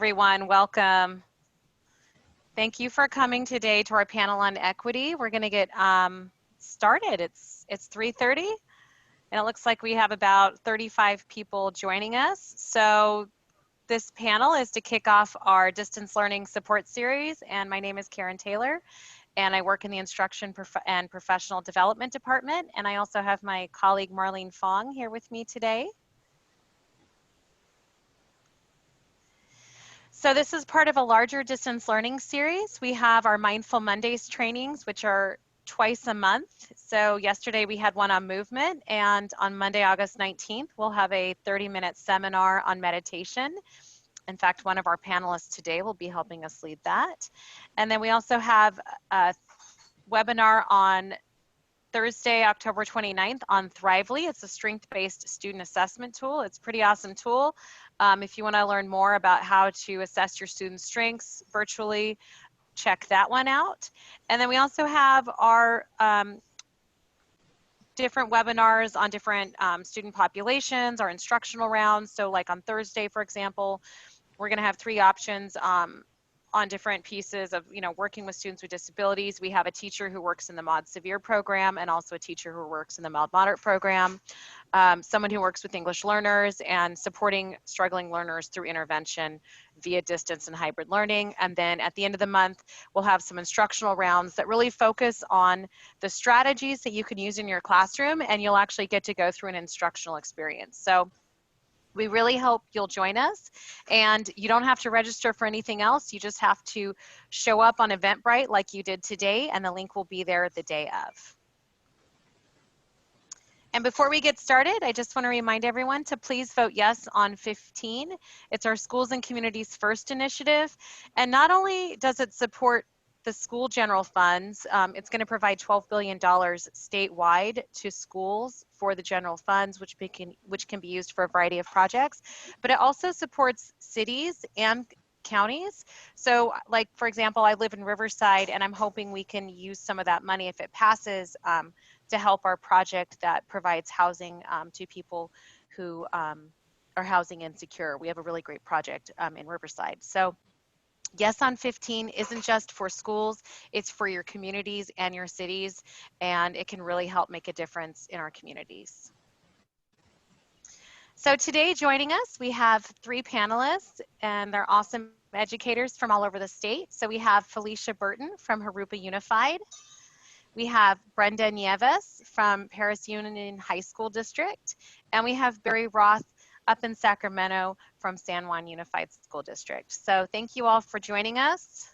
Everyone, welcome. Thank you for coming today to our panel on equity. We're going to get started. It's 3:30, and it looks like we have about 35 people joining us. So this panel is to kick off our distance learning support series, and my name is Karen Taylor, and I work in the Instruction and Professional Development Department, and I also have my colleague Marlene Fong here with me today. So this is part of a larger distance learning series. We have our Mindful Mondays trainings, which are twice a month. So yesterday we had one on movement, and on Monday, August 19th, we'll have a 30-minute seminar on meditation. In fact, one of our panelists today will be helping us lead that. And then we also have a webinar on Thursday, October 29th on Thrively. It's a strength-based student assessment tool. It's a pretty awesome tool. If you want to learn more about how to assess your students' strengths virtually, check that one out. And then we also have our different webinars on different student populations, our instructional rounds. So like on Thursday, for example, we're going to have 3 options on different pieces of, working with students with disabilities. We have a teacher who works in the Mod Severe program and also a teacher who works in the Mild Moderate program, someone who works with English learners and supporting struggling learners through intervention via distance and hybrid learning. And then at the end of the month, we'll have some instructional rounds that really focus on the strategies that you can use in your classroom, and you'll actually get to go through an instructional experience. So we really hope you'll join us, and you don't have to register for anything else. You just have to show up on Eventbrite like you did today, and the link will be there the day of. And before we get started, I just want to remind everyone to please vote yes on 15. It's our Schools and Communities First initiative, and not only does it support the school general funds, it's going to provide $12 billion statewide to schools for the general funds, which can be used for a variety of projects, but it also supports cities and counties. So like, for example, I live in Riverside, and I'm hoping we can use some of that money if it passes to help our project that provides housing to people who are housing insecure. We have a really great project in Riverside. So yes on 15 isn't just for schools, it's for your communities and your cities, and it can really help make a difference in our communities. So today joining us, we have 3 panelists, and they're awesome educators from all over the state. So we have Felicia Burton from Jurupa Unified. We have Brenda Nieves from Paris Union High School District, and we have Barry Roth up in Sacramento from San Juan Unified School District. So thank you all for joining us.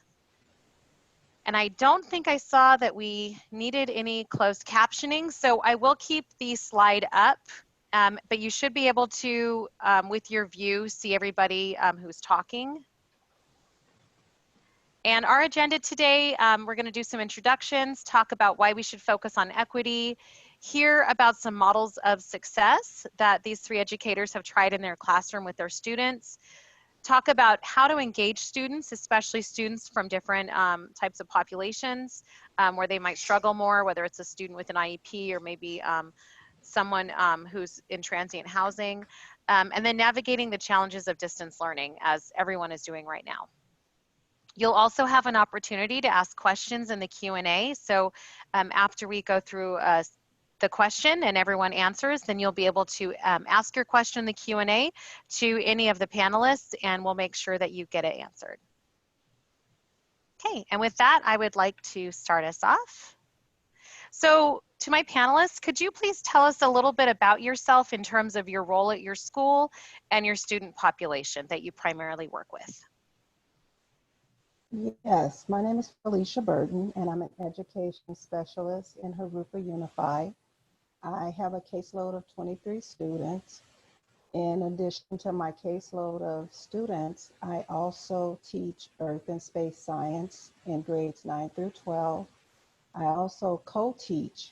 And I don't think I saw that we needed any closed captioning, so I will keep the slide up, but you should be able to, with your view, see everybody who's talking. And our agenda today, we're going to do some introductions, talk about why we should focus on equity, hear about some models of success that these 3 educators have tried in their classroom with their students, talk about how to engage students, especially students from different types of populations where they might struggle more, whether it's a student with an IEP or maybe someone who's in transient housing, and then navigating the challenges of distance learning as everyone is doing right now. You'll also have an opportunity to ask questions in the Q&A. So after we go through the question and everyone answers, then you'll be able to ask your question in the Q&A to any of the panelists, and we'll make sure that you get it answered. Okay, and with that, I would like to start us off. So to my panelists, could you please tell us a little bit about yourself in terms of your role at your school and your student population that you primarily work with? Yes, my name is Felicia Burton, and I'm an education specialist in Jurupa Unified. I have a caseload of 23 students. In addition to my caseload of students, I also teach Earth and Space Science in grades 9 through 12. I also co-teach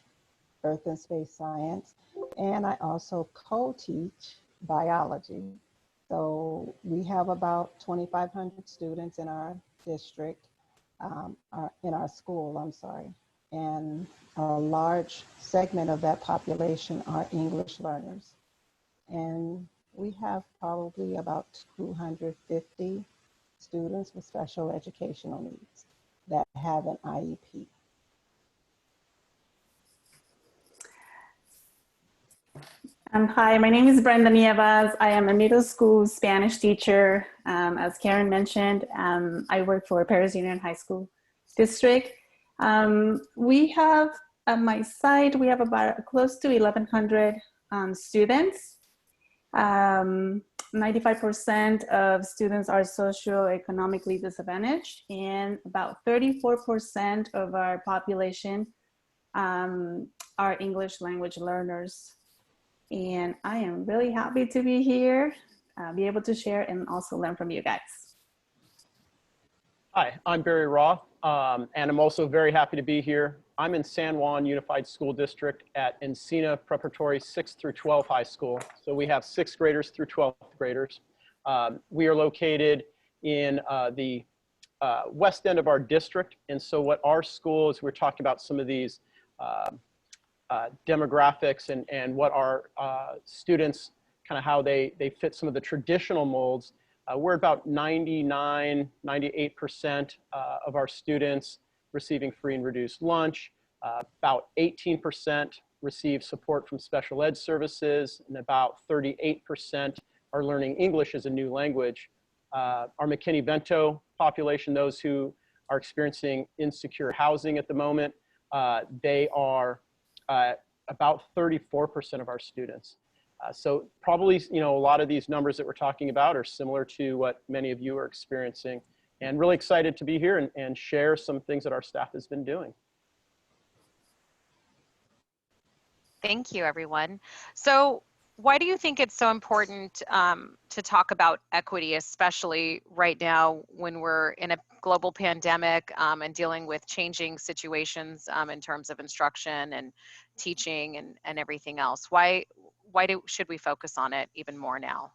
Earth and Space Science, and I also co-teach biology. So we have about 2,500 students in our district, in our school, I'm sorry. And a large segment of that population are English learners. And we have probably about 250 students with special educational needs that have an IEP. Hi, my name is Brenda Nievas. I am a middle school Spanish teacher. As Karen mentioned, I work for Paris Union High School District. We have, at my site, we have about close to 1,100 students. 95% of students are socioeconomically disadvantaged, and about 34% of our population are English language learners. And I am really happy to be here, be able to share and also learn from you guys. Hi, I'm Barry Roth, and I'm also very happy to be here. I'm in San Juan Unified School District at Encina Preparatory 6th through 12 High School. So we have 6th graders through 12th graders. We are located in the west end of our district. And so what our school is, we're talking about some of these demographics and what our students, kind of how they fit some of the traditional molds. We're about 99, 98% of our students receiving free and reduced lunch. About 18% receive support from special ed services, and about 38% are learning English as a new language. Our McKinney-Vento population, those who are experiencing insecure housing at the moment, they are about 34% of our students. So probably, you know, a lot of these numbers that we're talking about are similar to what many of you are experiencing, and really excited to be here and share some things that our staff has been doing. Thank you, everyone. So why do you think it's so important to talk about equity, especially right now when we're in a global pandemic and dealing with changing situations in terms of instruction and teaching and everything else? Why should we focus on it even more now?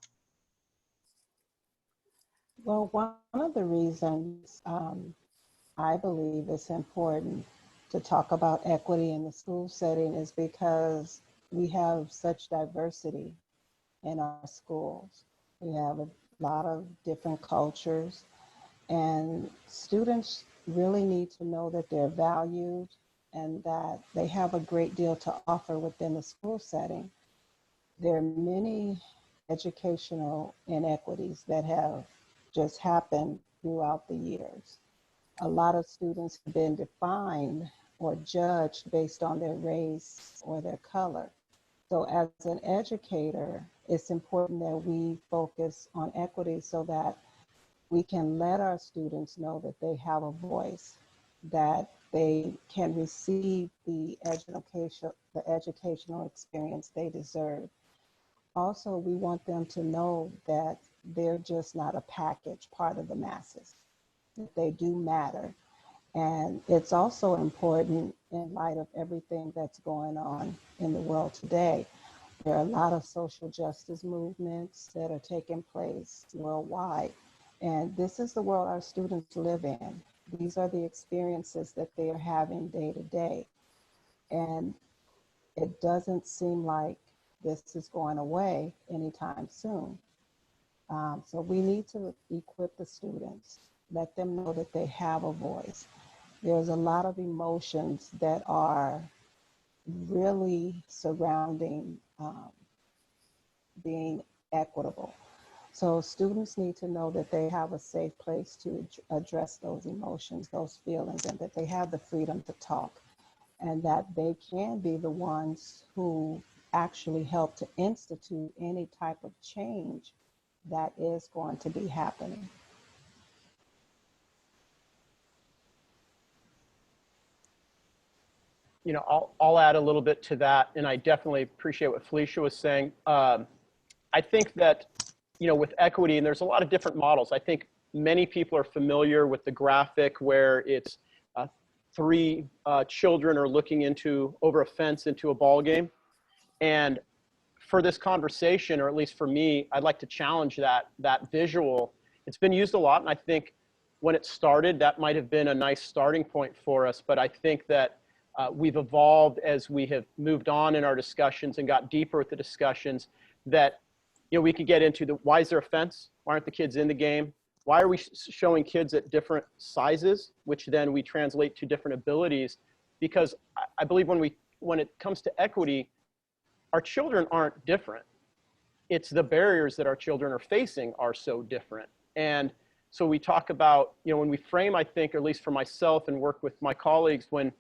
Well, one of the reasons I believe it's important to talk about equity in the school setting is because we have such diversity in our schools. We have a lot of different cultures, and students really need to know that they're valued and that they have a great deal to offer within the school setting. There are many educational inequities that have just happened throughout the years. A lot of students have been defined or judged based on their race or their color. So as an educator, it's important that we focus on equity so that we can let our students know that they have a voice, that they can receive the educational experience they deserve. Also, we want them to know that they're just not a package part of the masses, that they do matter. And it's also important in light of everything that's going on in the world today. There are a lot of social justice movements that are taking place worldwide. And this is the world our students live in. These are the experiences that they are having day to day. And it doesn't seem like this is going away anytime soon. So we need to equip the students, let them know that they have a voice. There's a lot of emotions that are really surrounding being equitable. So students need to know that they have a safe place to address those emotions, those feelings, and that they have the freedom to talk, and that they can be the ones who actually help to institute any type of change that is going to be happening. You know, I'll add a little bit to that, and I definitely appreciate what Felicia was saying. I think that, you know, with equity, and there's a lot of different models. I think many people are familiar with the graphic where it's three children are looking over a fence into a ball game. And for this conversation, or at least for me, I'd like to challenge that visual. It's been used a lot, and I think when it started, that might have been a nice starting point for us. But I think that we've evolved as we have moved on in our discussions and got deeper with the discussions, that, you know, we could get into why is there a fence? Why aren't the kids in the game? Why are we showing kids at different sizes, which then we translate to different abilities? Because I believe when it comes to equity, our children aren't different. It's the barriers that our children are facing are so different. And so we talk about, when we frame, I think, or at least for myself and work with my colleagues when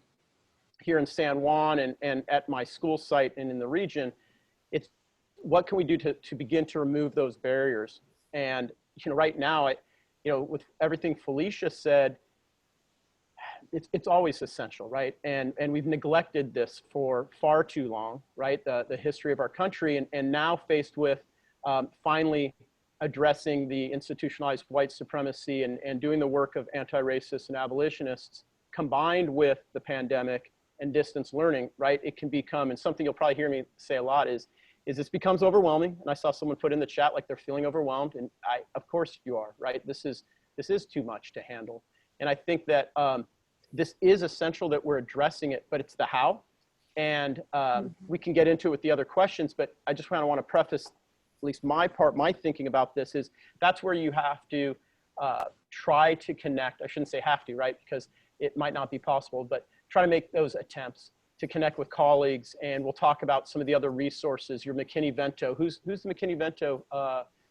here in San Juan and at my school site and in the region, it's what can we do to begin to remove those barriers? And, right now, with everything Felicia said, it's always essential, right? And we've neglected this for far too long, right? The history of our country, and now faced with finally addressing the institutionalized white supremacy and doing the work of anti-racists and abolitionists, combined with the pandemic and distance learning, right? It can become, and something you'll probably hear me say a lot is this becomes overwhelming. And I saw someone put in the chat like they're feeling overwhelmed, and of course you are, right? This is too much to handle. And I think that this is essential that we're addressing it, but it's the how. And we can get into it with the other questions, but I just want to preface, at least my thinking about this is that's where you have to try to connect. I shouldn't say have to, right? Because it might not be possible, but try to make those attempts to connect with colleagues. And we'll talk about some of the other resources, your McKinney-Vento. Who's the McKinney-Vento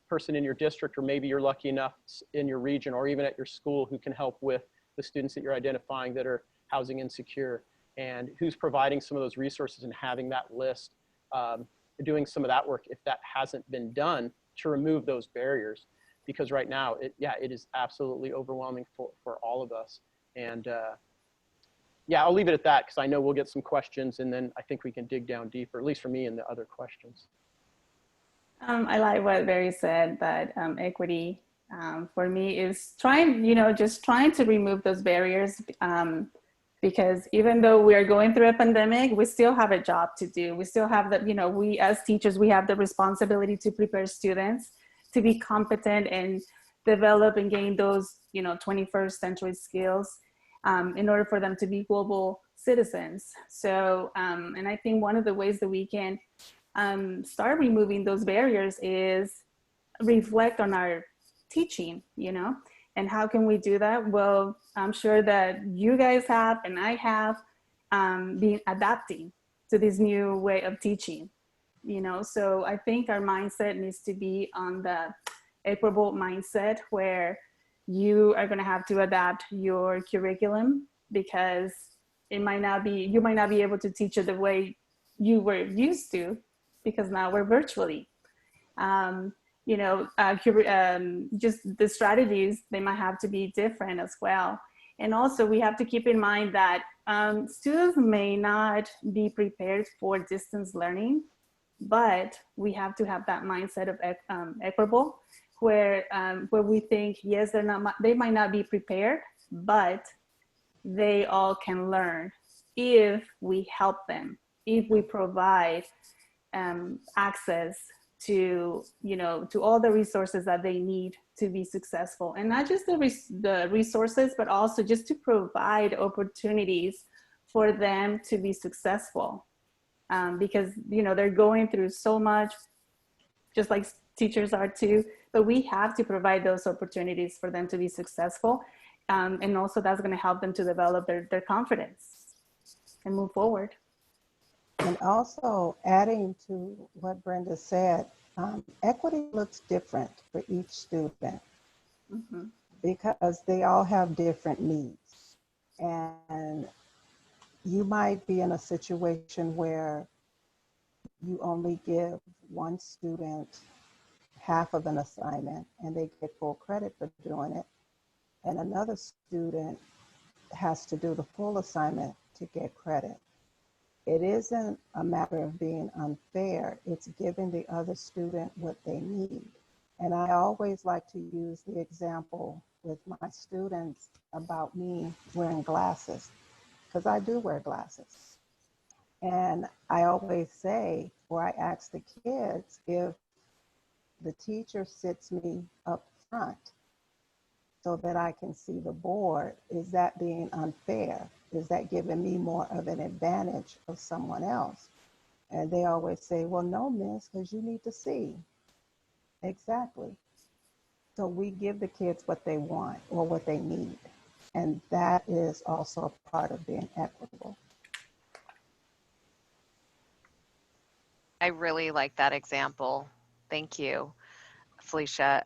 person in your district, or maybe you're lucky enough in your region or even at your school who can help with the students that you're identifying that are housing insecure, and who's providing some of those resources and having that list, doing some of that work if that hasn't been done to remove those barriers. Because right now, it is absolutely overwhelming for all of us. And yeah, I'll leave it at that because I know we'll get some questions, and then I think we can dig down deeper, at least for me, in the other questions. I like what Barry said, that equity for me is just trying to remove those barriers, because even though we are going through a pandemic, we still have a job to do. We still have we as teachers, we have the responsibility to prepare students to be competent and develop and gain those 21st century skills in order for them to be global citizens. So, and I think one of the ways that we can start removing those barriers is reflect on our teaching, and how can we do that? Well, I'm sure that you guys have, and I have, been adapting to this new way of teaching, so I think our mindset needs to be on the equitable mindset, where you are going to have to adapt your curriculum, because you might not be able to teach it the way you were used to, because now we're virtually. Just the strategies, they might have to be different as well. And also we have to keep in mind that students may not be prepared for distance learning, but we have to have that mindset of equitable, where we think, yes, they might not be prepared, but they all can learn if we help them, if we provide access to all the resources that they need to be successful, and not just the resources, but also just to provide opportunities for them to be successful, because they're going through so much, just like teachers are too, but we have to provide those opportunities for them to be successful, and also that's going to help them to develop their confidence and move forward. And also adding to what Brenda said, equity looks different for each student, mm-hmm. because they all have different needs. And you might be in a situation where you only give one student half of an assignment and they get full credit for doing it. And another student has to do the full assignment to get credit. It isn't a matter of being unfair, it's giving the other student what they need. And I always like to use the example with my students about me wearing glasses, because I do wear glasses. And I always say, or I ask the kids, if the teacher sits me up front so that I can see the board, is that being unfair? Is that giving me more of an advantage of someone else? And they always say, well, no, miss, because you need to see. Exactly. So we give the kids what they want or what they need. And that is also a part of being equitable. I really like that example. Thank you, Felicia.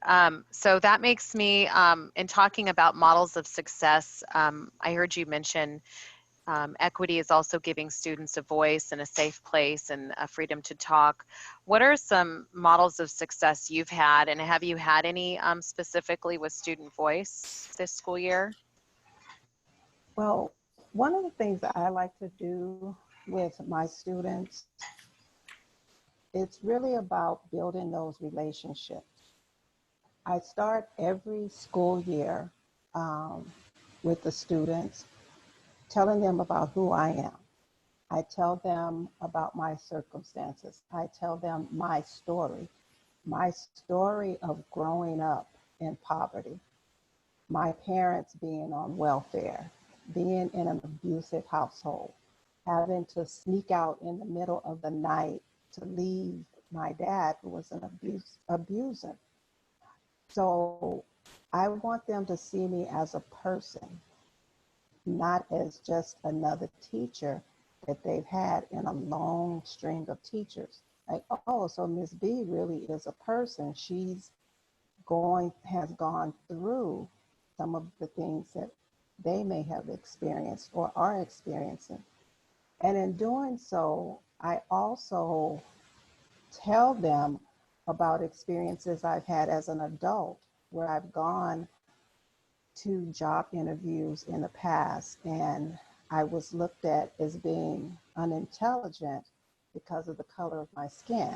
So that makes me, in talking about models of success, I heard you mention equity is also giving students a voice and a safe place and a freedom to talk. What are some models of success you've had, and have you had any specifically with student voice this school year? Well, one of the things that I like to do with my students, it's really about building those relationships. I start every school year with the students, telling them about who I am. I tell them about my circumstances. I tell them my story of growing up in poverty, my parents being on welfare, being in an abusive household, having to sneak out in the middle of the night to leave my dad, who was an abuser. So I want them to see me as a person, not as just another teacher that they've had in a long string of teachers. Like, oh, so Miss B really is a person. She's has gone through some of the things that they may have experienced or are experiencing. And in doing so, I also tell them about experiences I've had as an adult where I've gone to job interviews in the past and I was looked at as being unintelligent because of the color of my skin,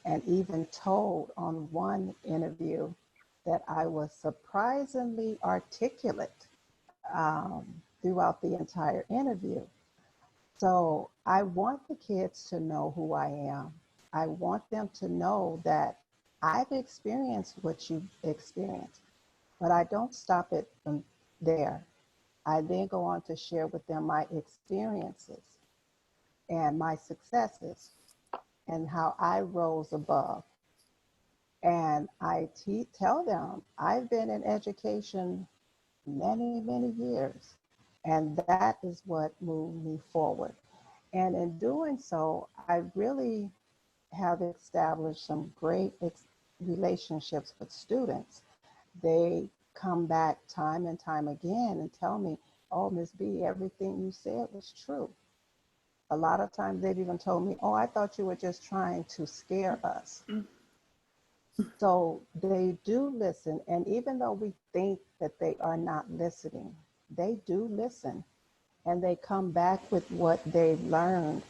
and even told on one interview that I was surprisingly articulate throughout the entire interview. So I want the kids to know who I am. I want them to know that I've experienced what you've experienced, but I don't stop it from there. I then go on to share with them my experiences and my successes and how I rose above. And I tell them I've been in education many, many years, and that is what moved me forward. And in doing so, I really have established some great relationships with students. They come back time and time again and tell me, oh, Ms. B, everything you said was true. A lot of times they've even told me, oh, I thought you were just trying to scare us. So they do listen. And even though we think that they are not listening, they do listen. And they come back with what they've learned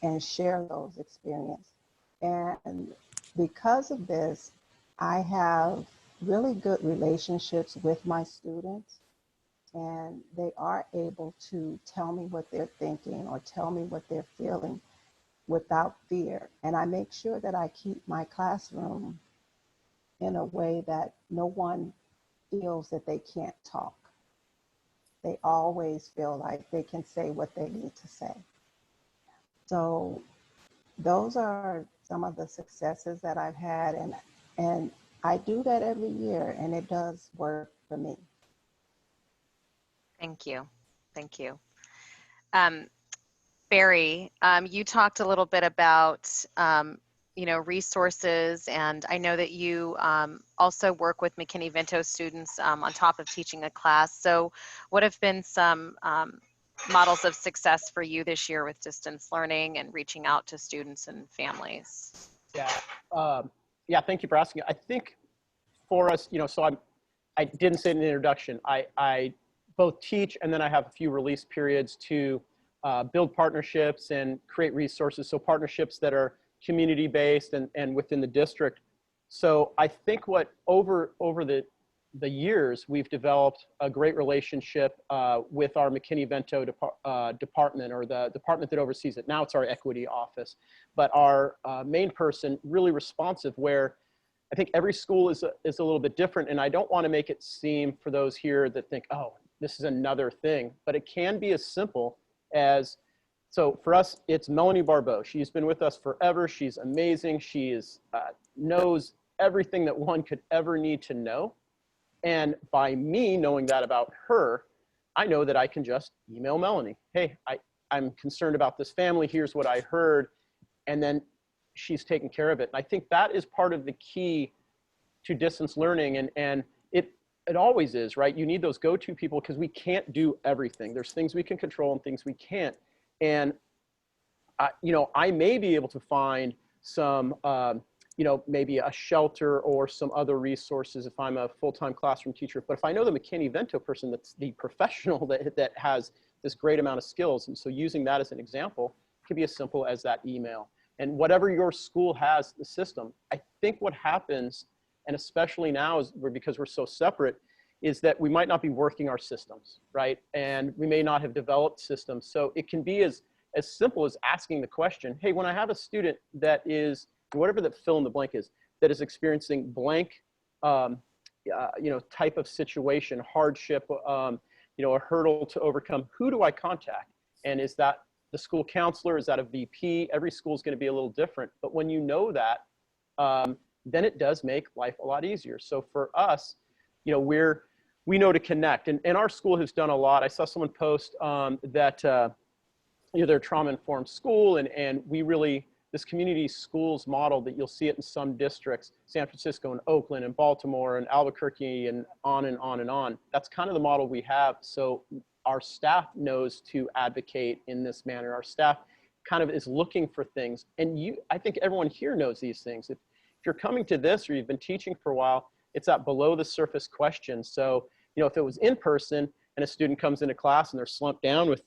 and share those experiences. And because of this, I have really good relationships with my students, and they are able to tell me what they're thinking or tell me what they're feeling without fear. And I make sure that I keep my classroom in a way that no one feels that they can't talk. They always feel like they can say what they need to say. So those are some of the successes that I've had, and I do that every year, and it does work for me. Thank you. Thank you. Barry, you talked a little bit about resources, and I know that you also work with McKinney-Vento students on top of teaching a class. So what have been some models of success for you this year with distance learning and reaching out to students and families? Yeah, thank you for asking. I think for us, so I didn't say it in the introduction. I both teach and then I have a few release periods to build partnerships and create resources. So partnerships that are community-based and within the district. So I think what over the years, we've developed a great relationship with our McKinney-Vento department, or the department that oversees it. Now it's our equity office, but our main person really responsive, where I think every school is a little bit different. And I don't want to make it seem, for those here that think, oh, this is another thing, but it can be as simple as, so for us, it's Melanie Barbeau. She's been with us forever. She's amazing. She knows everything that one could ever need to know. And by me knowing that about her, I know that I can just email Melanie. Hey, I'm concerned about this family. Here's what I heard. And then she's taking care of it. And I think that is part of the key to distance learning. And it always is, right? You need those go-to people because we can't do everything. There's things we can control and things we can't. And, I may be able to find some, maybe a shelter or some other resources if I'm a full-time classroom teacher. But if I know the McKinney-Vento person that's the professional that has this great amount of skills, and so using that as an example, it can be as simple as that email. And whatever your school has, the system, I think what happens, and especially now because we're so separate, is that we might not be working our systems, right? And we may not have developed systems. So it can be as simple as asking the question, hey, when I have a student that is, whatever that fill in the blank is, that is experiencing blank, type of situation, hardship, a hurdle to overcome, who do I contact? And is that the school counselor? Is that a VP? Every school is going to be a little different. But when you know that, then it does make life a lot easier. So for us, we know to connect. And our school has done a lot. I saw someone post that they're a trauma-informed school, and we really, this community schools model that you'll see it in some districts, San Francisco and Oakland and Baltimore and Albuquerque and on and on and on. That's kind of the model we have. So our staff knows to advocate in this manner. Our staff kind of is looking for things. And I think everyone here knows these things. If you're coming to this or you've been teaching for a while, it's that below the surface question. So, if it was in person and a student comes into class and they're slumped down with,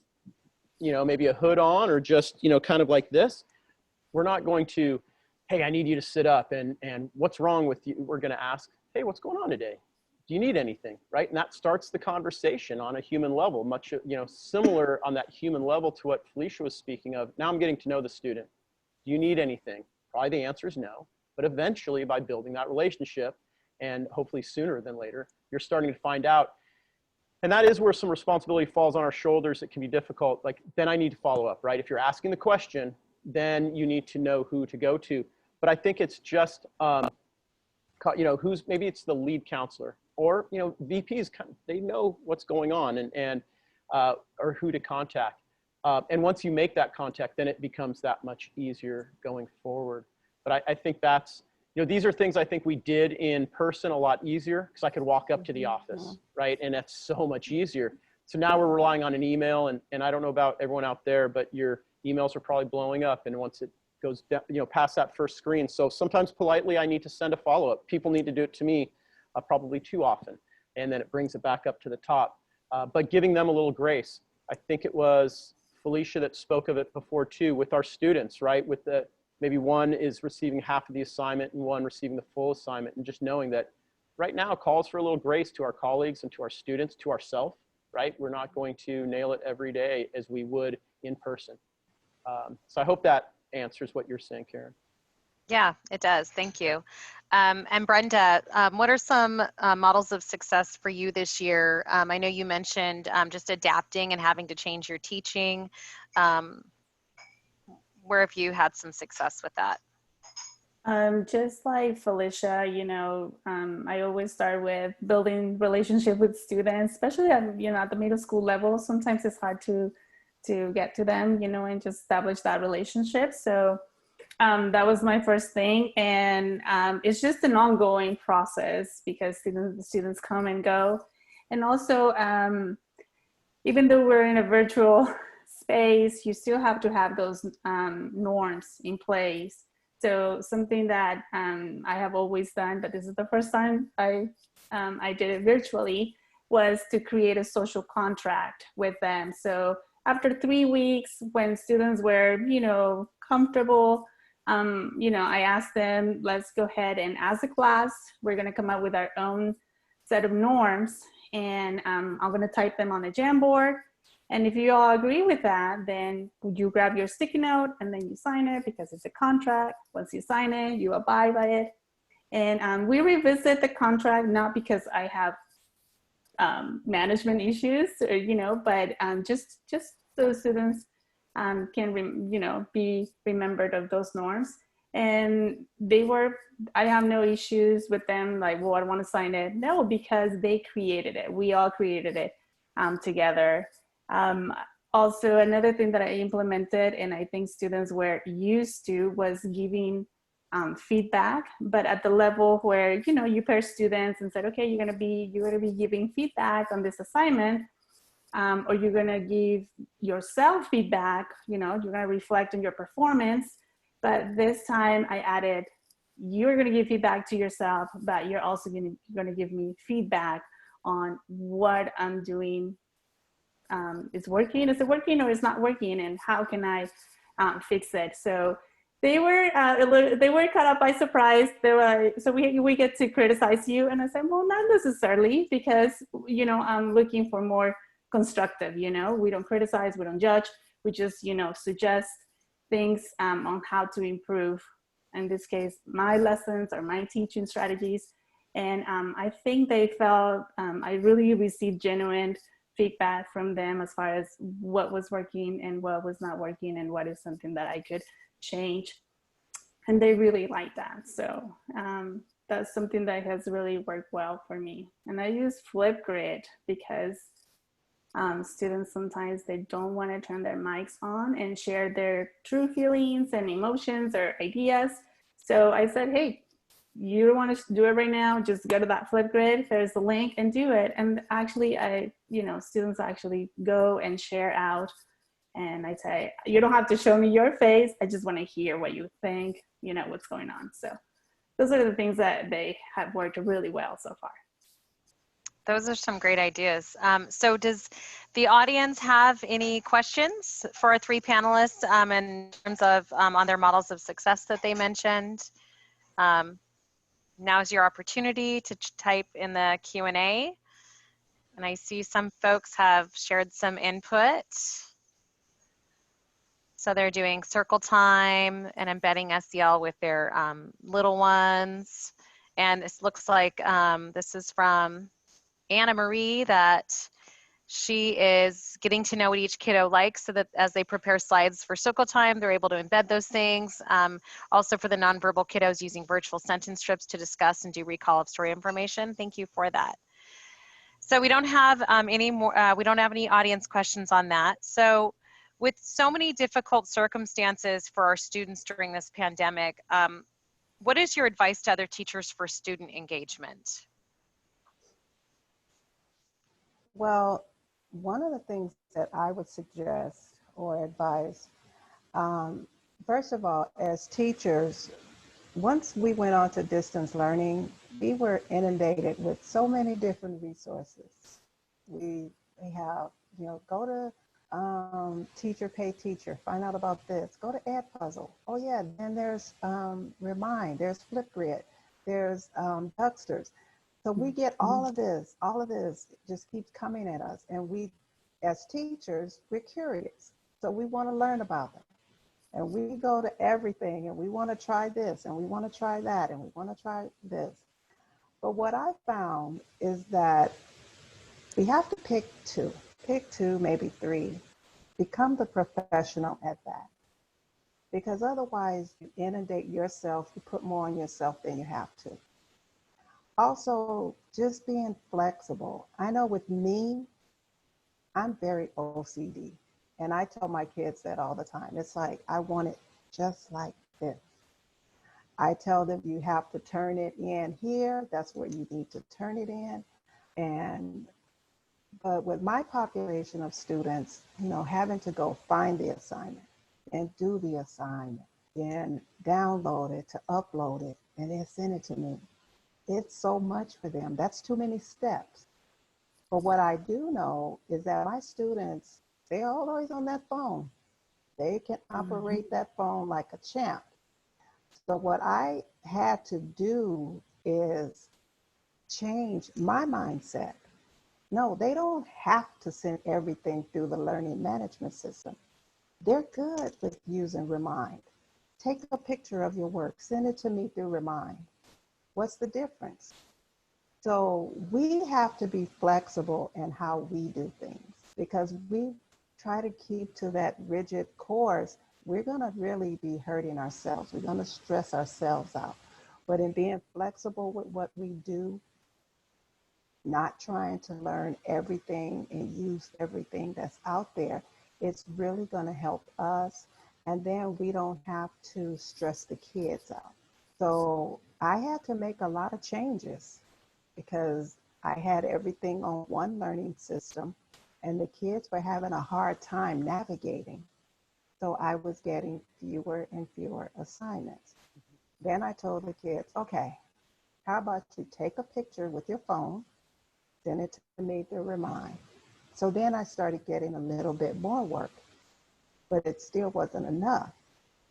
maybe a hood on or just, kind of like this, we're not going to, hey, I need you to sit up and what's wrong with you? We're going to ask, hey, what's going on today? Do you need anything, right? And that starts the conversation on a human level, much, similar on that human level to what Felicia was speaking of. Now I'm getting to know the student. Do you need anything? Probably the answer is no. But eventually, by building that relationship, and hopefully sooner than later, you're starting to find out. And that is where some responsibility falls on our shoulders. It can be difficult. Like, then I need to follow up, right? If you're asking the question, then you need to know who to go to. But I think it's just, maybe it's the lead counselor or, VPs, they know what's going on and or who to contact. And once you make that contact, then it becomes that much easier going forward. But I think that's, these are things I think we did in person a lot easier because I could walk up to the office, right? And that's so much easier. So now we're relying on an email, and I don't know about everyone out there, but your emails are probably blowing up. And once it goes, past that first screen. So sometimes politely, I need to send a follow-up. People need to do it to me probably too often. And then it brings it back up to the top. But giving them a little grace. I think it was Felicia that spoke of it before too, with our students, right? With the, maybe one is receiving half of the assignment and one receiving the full assignment, and just knowing that right now calls for a little grace to our colleagues and to our students, to ourselves, right? We're not going to nail it every day as we would in person. So I hope that answers what you're saying, Karen. Yeah, it does. Thank you. And Brenda, what are some models of success for you this year? I know you mentioned just adapting and having to change your teaching. Where have you had some success with that? Just like Felicia, I always start with building relationship with students, especially at, at the middle school level. Sometimes it's hard to get to them, and just establish that relationship. So that was my first thing. And it's just an ongoing process because students come and go. And also, even though we're in a virtual space, you still have to have those norms in place. So something that I have always done, but this is the first time I did it virtually, was to create a social contract with them. So after 3 weeks, when students were, comfortable, I asked them, let's go ahead and as a class, we're going to come up with our own set of norms, and I'm going to type them on a Jamboard. And if you all agree with that, then you grab your sticky note and then you sign it because it's a contract. Once you sign it, you abide by it. And we revisit the contract, not because I have management issues, or, but just so students can, be remembered of those norms. And I have no issues with them, like, well, I want to sign it. No, because they created it. We all created it together. Also, another thing that I implemented, and I think students were used to, was giving feedback, but at the level where, you know, you pair students and said, okay, you're gonna be giving feedback on this assignment, or you're gonna give yourself feedback, you know, you're gonna reflect on your performance. But this time I added, you're gonna give feedback to yourself, but you're also gonna give me feedback on what I'm doing is working. Is it working or is not working? And how can I fix it? So they were caught up by surprise. They were like, so we get to criticize you. And I said, well, not necessarily, because, you know, I'm looking for more constructive, you know, we don't criticize, we don't judge. We just, you know, suggest things on how to improve, in this case, my lessons or my teaching strategies. And I think they felt, I really received genuine feedback from them as far as what was working and what was not working and what is something that I could change. And they really like that. So that's something that has really worked well for me. And I use Flipgrid because students sometimes they don't want to turn their mics on and share their true feelings and emotions or ideas. So I said, hey, you don't want to do it right now, just go to that Flipgrid, there's the link, and do it. And actually, students actually go and share out. And I say, you don't have to show me your face, I just want to hear what you think, you know, what's going on. So those are the things that they have worked really well so far. Those are some great ideas. So does the audience have any questions for our three panelists in terms of on their models of success that they mentioned? Now is your opportunity to type in the Q&A. And I see some folks have shared some input. So they're doing circle time and embedding SEL with their little ones. And this looks like this is from Anna Marie, that she is getting to know what each kiddo likes so that as they prepare slides for circle time, they're able to embed those things. Also for the nonverbal kiddos, using virtual sentence strips to discuss and do recall of story information. Thank you for that. So we don't have any more, we don't have any audience questions on that. So with so many difficult circumstances for our students during this pandemic, what is your advice to other teachers for student engagement? Well, one of the things that I would suggest or advise, first of all, as teachers, once we went on to distance learning, we were inundated with so many different resources. We have, go to Teacher Pay Teacher, find out about this. Go to Edpuzzle. Oh yeah, then there's Remind, there's Flipgrid, there's Ducksters. So we get all of this just keeps coming at us. And we, as teachers, we're curious. So we want to learn about them. And we go to everything and we want to try this and we want to try that and we want to try this. But what I found is that we have to pick two, maybe three, become the professional at that. Because otherwise you inundate yourself, you put more on yourself than you have to. Also, just being flexible. I know with me, I'm very OCD. And I tell my kids that all the time. It's like, I want it just like this. I tell them you have to turn it in here. That's where you need to turn it in. But with my population of students, having to go find the assignment and do the assignment, then download it, to upload it, and then send it to me. It's so much for them. That's too many steps. But what I do know is that my students, they're always on that phone. They can operate that phone like a champ. So what I had to do is change my mindset. No, they don't have to send everything through the learning management system. They're good with using Remind. Take a picture of your work, send it to me through Remind. What's the difference? So we have to be flexible in how we do things, because we try to keep to that rigid course. we're going to really be hurting ourselves. We're going to stress ourselves out. But in being flexible with what we do, not trying to learn everything and use everything that's out there, it's really going to help us. And then we don't have to stress the kids out. So I had to make a lot of changes because I had everything on one learning system and the kids were having a hard time navigating. So I was getting fewer and fewer assignments. Then I told the kids, okay, how about you take a picture with your phone, send it to me to remind. So then I started getting a little bit more work, but it still wasn't enough.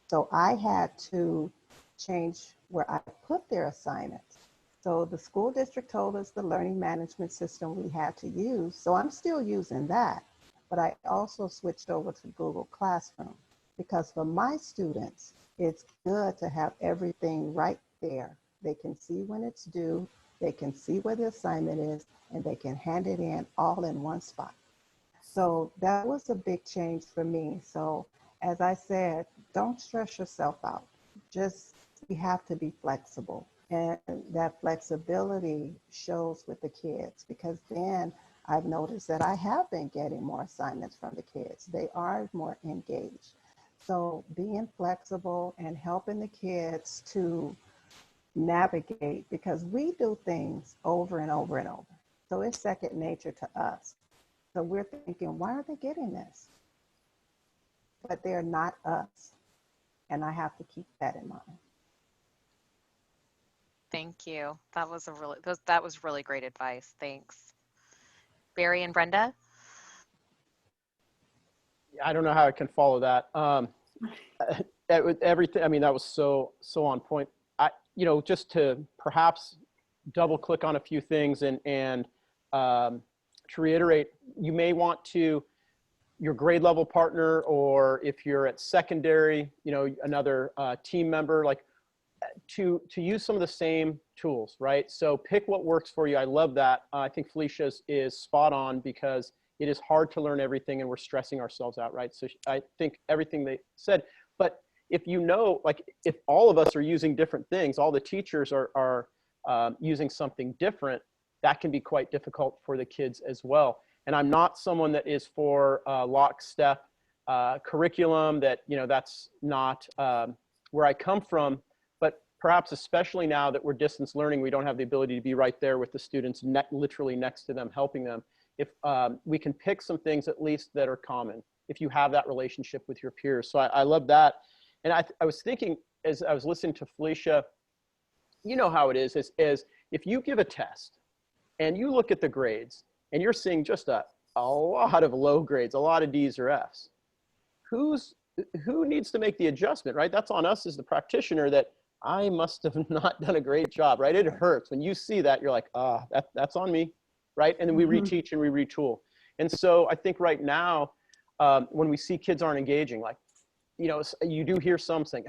So I had to change where I put their assignments. So the school district told us the learning management system we had to use. So I'm still using that, but I also switched over to Google Classroom because for my students, it's good to have everything right there. They can see when it's due, they can see where the assignment is, and they can hand it in all in one spot. So that was a big change for me. So as I said, don't stress yourself out. Just, we have to be flexible. And that flexibility shows with the kids because then I've noticed that I have been getting more assignments from the kids. They are more engaged. So being flexible and helping the kids to navigate because we do things over and over and over. So it's second nature to us. So we're thinking, why are they getting this? But they're not us. And I have to keep that in mind. Thank you. That was really great advice. Thanks. Barry and Brenda? I don't know how I can follow that. Everything, I mean, that was so on point. Just to perhaps double click on a few things and to reiterate, you may want to, your grade level partner, or if you're at secondary, another team member, like to use some of the same tools, right? So pick what works for you. I love that. I think Felicia is spot on because it is hard to learn everything and we're stressing ourselves out, right? So I think everything they said, but if if all of us are using different things, all the teachers are using something different, that can be quite difficult for the kids as well. And I'm not someone that is for lockstep curriculum that's not where I come from, but perhaps especially now that we're distance learning, we don't have the ability to be right there with the students literally next to them, helping them. If we can pick some things at least that are common, if you have that relationship with your peers. So I love that. And I was thinking as I was listening to Felicia, you know how it is if you give a test and you look at the grades and you're seeing just a lot of low grades, a lot of D's or F's, who needs to make the adjustment, right? That's on us as the practitioner that I must have not done a great job, right? It hurts. When you see that, you're like, that's on me, right? And then we reteach and we retool. And so I think right now, when we see kids aren't engaging, like, you do hear some saying,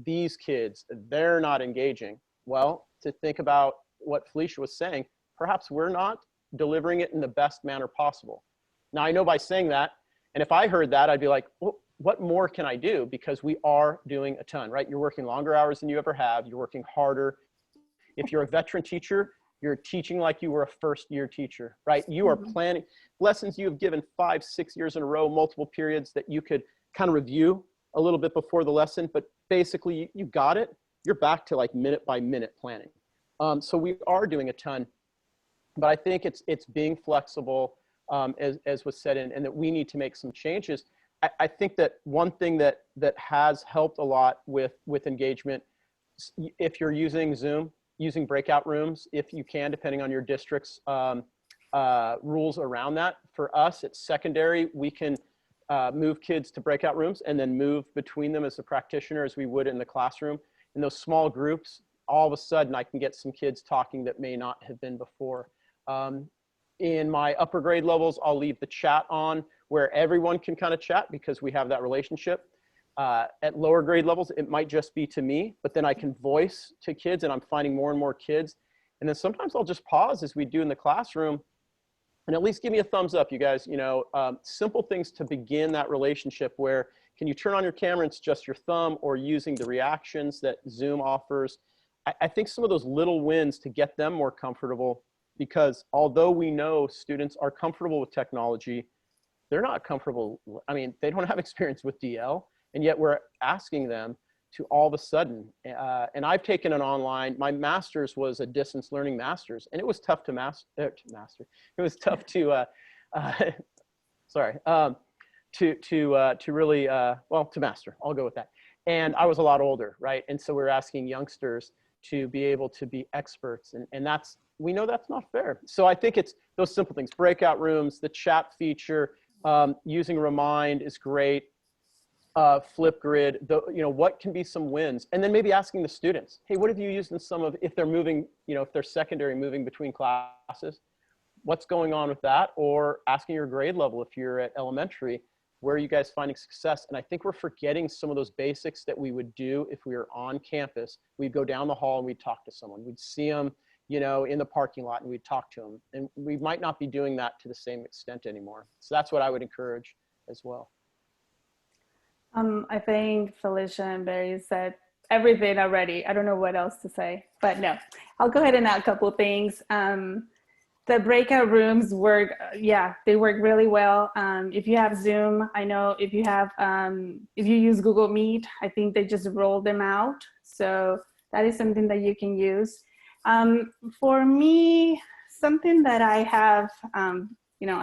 these kids, they're not engaging. Well, to think about what Felicia was saying, perhaps we're not delivering it in the best manner possible. Now, I know by saying that, and if I heard that, I'd be like, well, what more can I do? Because we are doing a ton, right? You're working longer hours than you ever have. You're working harder. If you're a veteran teacher, you're teaching like you were a first-year teacher, right? You are planning lessons you have given 5, 6 years in a row, multiple periods that you could kind of review a little bit before the lesson, but basically you got it. You're back to like minute by minute planning. So we are doing a ton, but I think it's being flexible, as was said, and that we need to make some changes. I think that one thing that has helped a lot with engagement, if you're using Zoom, using breakout rooms, if you can, depending on your district's rules around that. For us, it's secondary. We can move kids to breakout rooms and then move between them as a practitioner as we would in the classroom. In those small groups, all of a sudden I can get some kids talking that may not have been before. In my upper grade levels, I'll leave the chat on where everyone can kind of chat because we have that relationship. At lower grade levels, it might just be to me, but then I can voice to kids and I'm finding more and more kids. And then sometimes I'll just pause as we do in the classroom and at least give me a thumbs up, you guys. Simple things to begin that relationship where can you turn on your camera and it's just your thumb, or using the reactions that Zoom offers. I think some of those little wins to get them more comfortable, because although we know students are comfortable with technology, they're not comfortable. I mean, they don't have experience with DL, and yet we're asking them to all of a sudden. And I've taken an online, my master's was a distance learning master's, and it was tough to master. It was tough to, to really, well, to master, I'll go with that. And I was a lot older, right? And so we're asking youngsters to be able to be experts. And that's, we know that's not fair. So I think it's those simple things, breakout rooms, the chat feature, using Remind is great. Flipgrid, what can be some wins? And then maybe asking the students, hey, what have you used in some of, if they're moving, if they're secondary, moving between classes, what's going on with that? Or asking your grade level, if you're at elementary, where are you guys finding success? And I think we're forgetting some of those basics that we would do if we were on campus. We'd go down the hall and we'd talk to someone. We'd see them, in the parking lot, and we'd talk to them. And we might not be doing that to the same extent anymore. So that's what I would encourage as well. I think Felicia and Barry said everything already. I don't know what else to say, but no, I'll go ahead and add a couple things. The breakout rooms work, they work really well. If you have Zoom, I know if you have, if you use Google Meet, I think they just roll them out. So that is something that you can use. For me, something that I have, I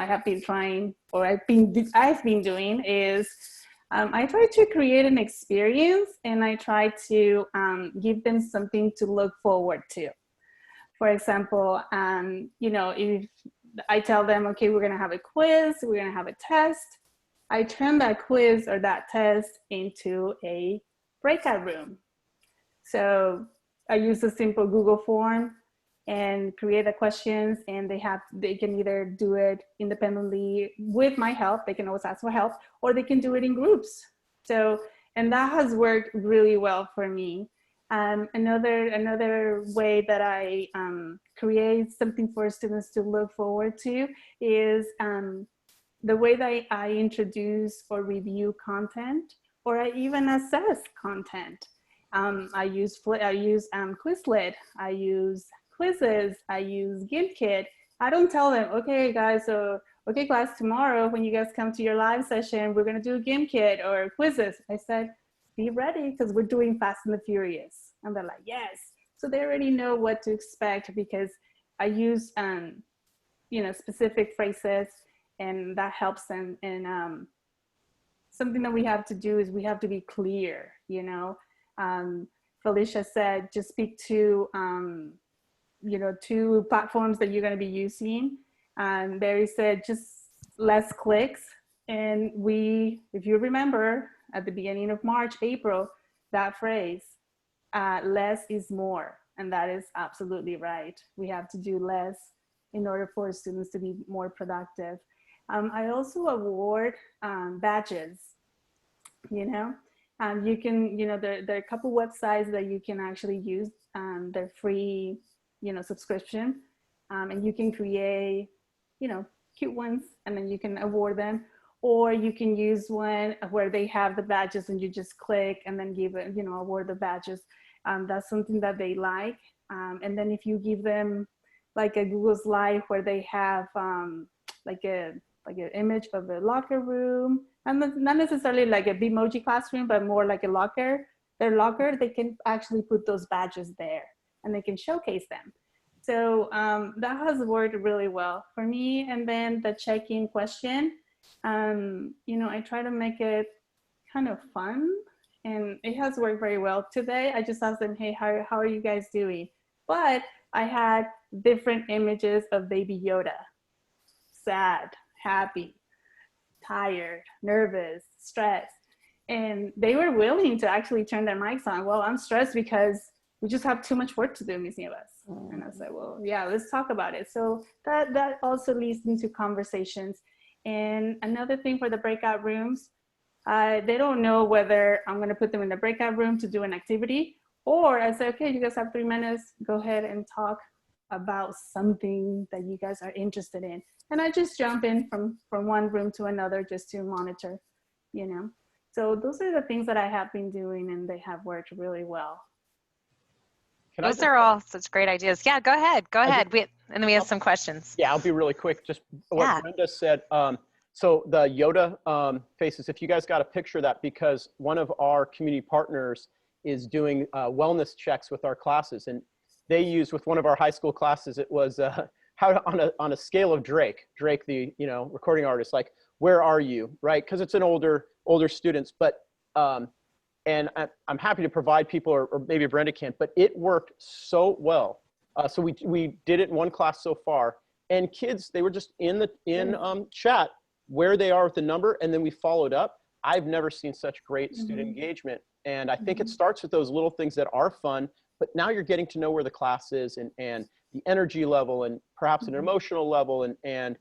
have been trying, or I've been doing is, I try to create an experience, and I try to give them something to look forward to. For example, if I tell them, okay, we're gonna have a quiz, we're gonna have a test, I turn that quiz or that test into a breakout room. So I use a simple Google form and create the questions, and they can either do it independently with my help, they can always ask for help, or they can do it in groups. So, and that has worked really well for me. Another way that I create something for students to look forward to is the way that I introduce or review content, or I even assess content. I use Quizlet, I use quizzes, I use GimKit. I don't tell them, okay guys, so okay class, tomorrow when you guys come to your live session, we're gonna do GimKit or quizzes. I said, be ready, because we're doing Fast and the Furious. And they're like, yes. So they already know what to expect, because I use specific phrases, and that helps them. And something that we have to do is we have to be clear, Felicia said, just speak to, 2 platforms that you're going to be using. Barry said, just less clicks. And if you remember, at the beginning of March, April, that phrase, less is more. And that is absolutely right. We have to do less in order for students to be more productive. I also award badges, you can, there are a couple websites that you can actually use. They're free, subscription. And you can create, cute ones, and then you can award them. Or you can use one where they have the badges and you just click and then give it, award the badges. That's something that they like. And then if you give them like a Google Slide where they have like an image of a locker room, and not necessarily like a Bitmoji classroom, but more like a locker, their locker, they can actually put those badges there and they can showcase them. So that has worked really well for me. And then the check-in question, I try to make it kind of fun, and it has worked very well. Today, I just asked them, hey, how are you guys doing? But I had different images of Baby Yoda: sad, happy, tired, nervous, stressed. And they were willing to actually turn their mics on. Well, I'm stressed because we just have too much work to do, Ms. Nieves. And I said, well, yeah, let's talk about it. So that also leads into conversations. And another thing for the breakout rooms, they don't know whether I'm going to put them in the breakout room to do an activity, or I say, okay, you guys have 3 minutes, go ahead and talk about something that you guys are interested in. And I just jump in from one room to another just to monitor, So those are the things that I have been doing, and they have worked really well. Can I Those just, are all such great ideas. Yeah, go ahead. Go I ahead. And then we have some questions. yeah, I'll be really quick. Just what Yeah. Brenda said. So the Yoda faces, if you guys got a picture of that, because one of our community partners is doing wellness checks with our classes, and they used with one of our high school classes, it was how to, on a scale of Drake, the recording artist, like where are you, right? Because it's an older students, but and I'm happy to provide people, or maybe Brenda can, but it worked so well. So we did it in one class so far, and kids, they were just in chat where they are with the number, and then we followed up. I've never seen such great student engagement, and I think it starts with those little things that are fun, but now you're getting to know where the class is, and the energy level, and perhaps an emotional level, and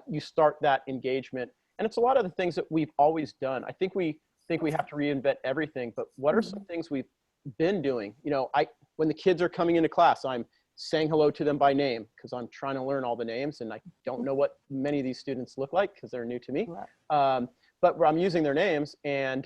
you start that engagement. And it's a lot of the things that we've always done. I think we have to reinvent everything, but what are some things we've been doing? When the kids are coming into class, I'm saying hello to them by name, because I'm trying to learn all the names, and I don't know what many of these students look like because they're new to me. Right. But I'm using their names, and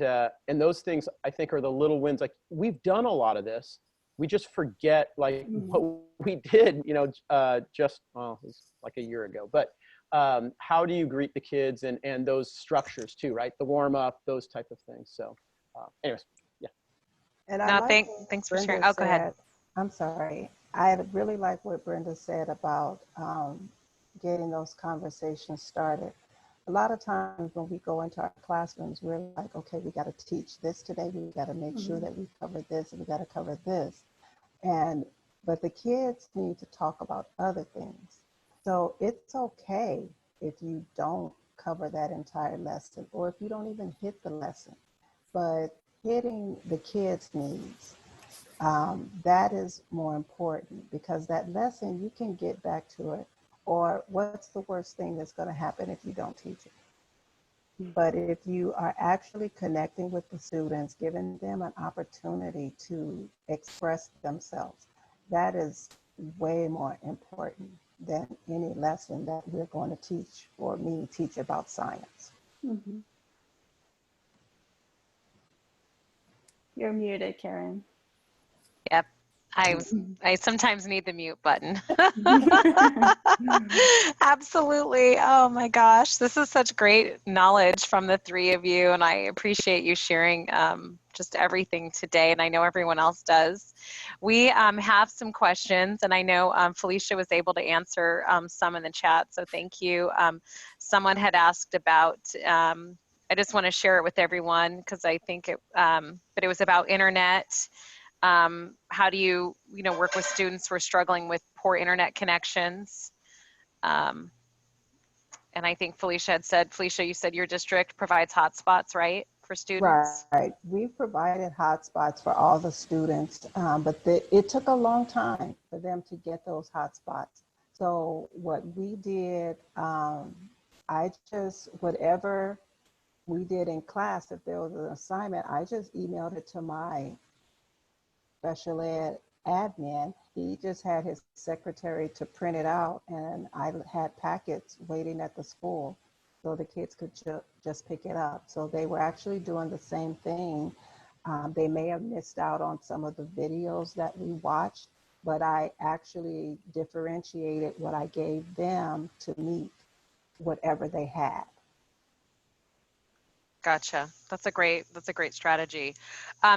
those things I think are the little wins. Like, we've done a lot of this. We just forget like what we did, it was like a year ago. But how do you greet the kids, and those structures too, right? The warm up, those type of things. So anyways, yeah. And No, what thanks for sharing. Brenda Oh, go ahead. said. I'm sorry. I really like what Brenda said about getting those conversations started. A lot of times when we go into our classrooms, we're like, okay, we got to teach this today. We got to make sure that we cover this, and we got to cover this. But the kids need to talk about other things. So it's okay if you don't cover that entire lesson, or if you don't even hit the lesson, but hitting the kids' needs. That is more important, because that lesson, you can get back to it, or what's the worst thing that's going to happen if you don't teach it? But if you are actually connecting with the students, giving them an opportunity to express themselves, that is way more important than any lesson that we're going to teach, or me teach about science. You're muted, Karen. Yep. I sometimes need the mute button. Absolutely. Oh my gosh. This is such great knowledge from the three of you, and I appreciate you sharing just everything today, and I know everyone else does. We have some questions, and I know Felicia was able to answer some in the chat, so thank you. Someone had asked about, I just want to share it with everyone because I think but it was about internet. How do you work with students who are struggling with poor internet connections? And I think Felicia had said, Felicia, you said your district provides hotspots, right, for students? Right. We provided hotspots for all the students, but it took a long time for them to get those hotspots. So what we did, whatever we did in class, if there was an assignment, I just emailed it to my special ed admin. He just had his secretary to print it out, and I had packets waiting at the school so the kids could just pick it up. So they were actually doing the same thing. They may have missed out on some of the videos that we watched, but I actually differentiated what I gave them to meet whatever they had. Gotcha. That's a great strategy.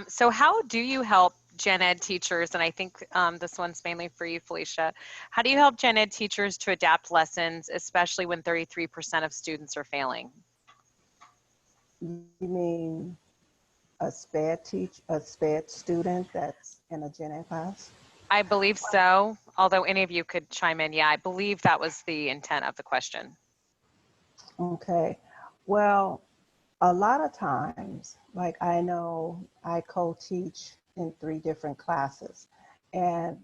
So how do you help gen ed teachers, and I think this one's mainly for you, Felicia, how do you help gen ed teachers to adapt lessons, especially when 33% of students are failing? You mean a SPED student that's in a gen ed class? I believe so, although any of you could chime in. Yeah, I believe that was the intent of the question. Okay. Well, a lot of times, like I know I co-teach in 3 different classes, and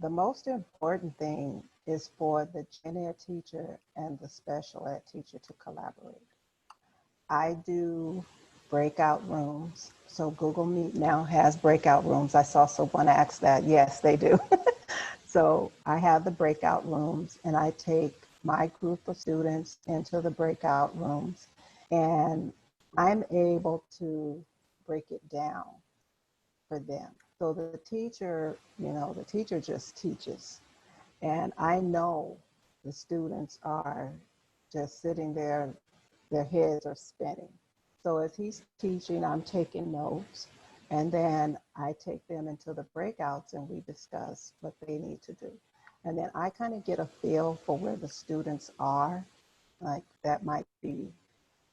the most important thing is for the gen ed teacher and the special ed teacher to collaborate. I do breakout rooms. So Google Meet now has breakout rooms. I saw someone ask that. Yes, they do. So I have the breakout rooms, and I take my group of students into the breakout rooms, and I'm able to break it down for them. So the teacher, the teacher just teaches. And I know the students are just sitting there, their heads are spinning. So as he's teaching, I'm taking notes. And then I take them into the breakouts and we discuss what they need to do. And then I kind of get a feel for where the students are, like that might be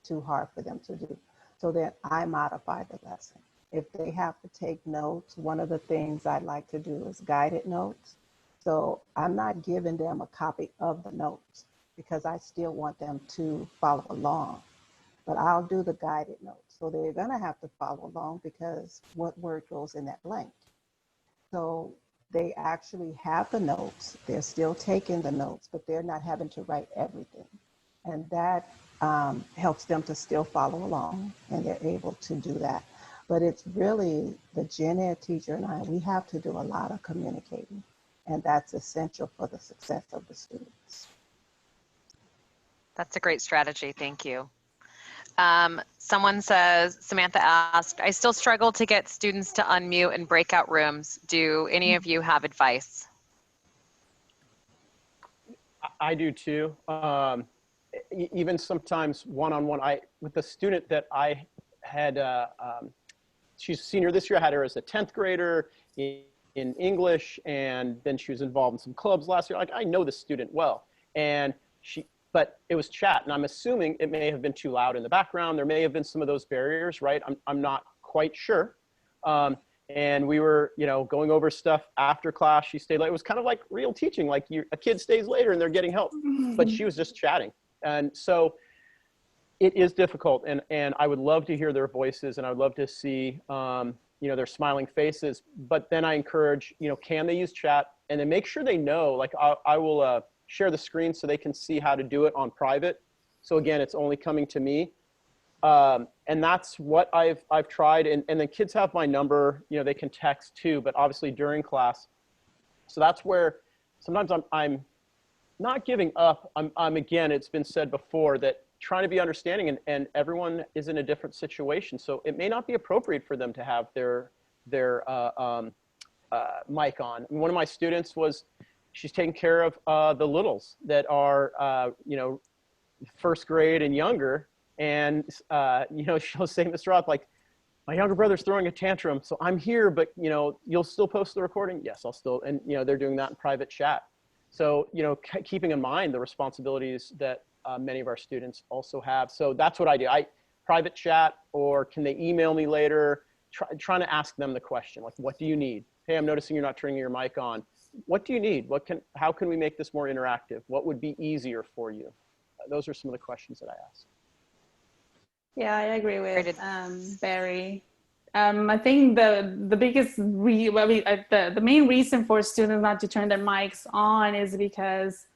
too hard for them to do. So then I modify the lesson. If they have to take notes, one of the things I like to do is guided notes. So I'm not giving them a copy of the notes because I still want them to follow along, but I'll do the guided notes. So they're gonna have to follow along because what word goes in that blank? So they actually have the notes, they're still taking the notes, but they're not having to write everything. And that helps them to still follow along and they're able to do that. But it's really the gen ed teacher and I, we have to do a lot of communicating. And that's essential for the success of the students. That's a great strategy. Thank you. Someone says, Samantha asked, I still struggle to get students to unmute in breakout rooms. Do any of you have advice? I do too. Even sometimes one-on-one, with the student that I had, she's a senior this year, I had her as a 10th grader in English, and then she was involved in some clubs last year. Like, I know this student well, but it was chat, and I'm assuming it may have been too loud in the background. There may have been some of those barriers, right? I'm not quite sure. And we were, going over stuff after class. She stayed late. It was kind of like real teaching, like a kid stays later and they're getting help, but she was just chatting. And so it is difficult, and I would love to hear their voices, and I would love to see, their smiling faces. But then I encourage, can they use chat? And then make sure they know, like I will share the screen so they can see how to do it on private. So again, it's only coming to me. And that's what I've tried. And the kids have my number, they can text too, but obviously during class. So that's where sometimes I'm not giving up. I'm again, it's been said before that trying to be understanding, and everyone is in a different situation. So it may not be appropriate for them to have their mic on. And one of my students she's taking care of the littles that are, first grade and younger. And, she'll say, Mr. Roth, like, my younger brother's throwing a tantrum, so I'm here, but, you'll still post the recording? Yes, I'll still. And, they're doing that in private chat. So, keeping in mind the responsibilities that many of our students also have. So that's what I do. Private chat, or can they email me later? Trying to ask them the question, like, what do you need? Hey, I'm noticing you're not turning your mic on. What do you need? How can we make this more interactive? What would be easier for you? Those are some of the questions that I ask. Yeah, I agree with Barry. I think the biggest the main reason for students not to turn their mics on is because